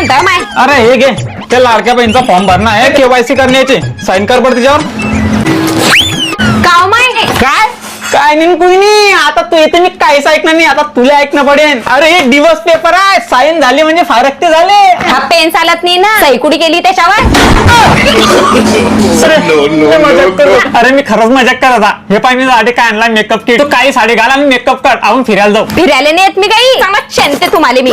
म्हणता माय? अरे हे घे, त्या लाडक्या बहिणीचा फॉर्म भरणा आहे, केवायसी करण्याची. साइन कर पड त्याच्यावर. काव माय? काय नाही कुणी नाही. आता तू येते मी काहीच ऐकणार नाही. आता तुला ऐकणं पडेल. अरे हे दिवस पेपर आहे, साइन झाली म्हणजे फारक ते झाले. हा पेन चालत नाही ना, सही कुठे केली त्याच्यावर? अरे मी खरंच मजाक करत होता. हे पाय मी साडी काय आणला, मेकअप किट. तू काही साडी घाल आणि मेकअप कर, आपण फिरायला जाऊ. फिरायला नाही येत मी काही, समज शेणते तुम्हाला मी.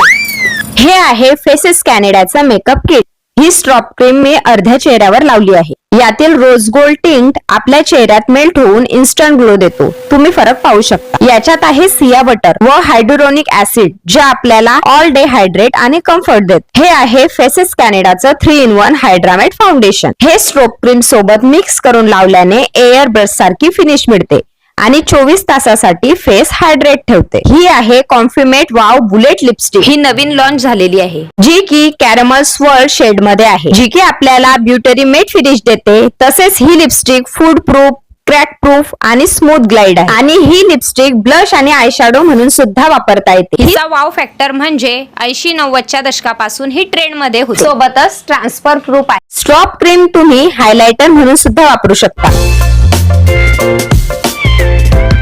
हे आहे फेसेस कॅनडाचा मेकअप किट. ही स्ट्रॉप क्रीम मी अर्ध्या चेहऱ्यावर लावली आहे. यातील रोज गोल्ड टिंट आपल्या चेहऱ्यात मेल्ट होऊन इन्स्टंट ग्लो देतो. तुम्ही फरक पाहू शकता. याच्यात आहे सिया बटर व हायड्रोनिक ऍसिड, जे आपल्याला ऑल डे हायड्रेट आणि कम्फर्ट देत. हे आहे फेसेस कॅनडाचं 3-in-1 हायड्रामेट फाउंडेशन. हे स्ट्रॉप क्रीम सोबत मिक्स करून लावल्याने एअर ब्रश सारखी फिनिश मिळते आणि 24 तासासाठी फेस हायड्रेट ठेवते. ही आहे कॉन्फिमेट वाव बुलेट लिपस्टिक. ही नवीन लॉन्च झालेली आहे, जी की कॅरमल स्वर्ड शेड मध्ये आहे, जी की आपल्याला ब्युटरी मेट फिनिश देते. तसेच ही lipstick food proof, crack proof आणि स्मूथ ग्लाइड आहे. आणि ही लिपस्टिक ब्लश आणि आयशॅडो म्हणून सुद्धा वापरता येते. हिचा वाव फॅक्टर म्हणजे 80-90च्या दशकापासून ही ट्रेंड मध्ये होती. सोबतच ट्रान्सफर प्रूफ आहे. स्ट्रॉप क्रीम तुम्ही हायलायटर म्हणून सुद्धा वापरू शकता.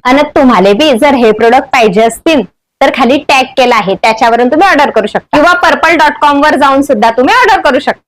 आणि तुम्हाला बी जर हे प्रोडक्ट पाहिजे असतील तर खाली टॅग केला आहे, त्याच्यावरून तुम्ही ऑर्डर करू शकता किंवा purple.com वर जाऊन सुद्धा तुम्ही ऑर्डर करू शकता.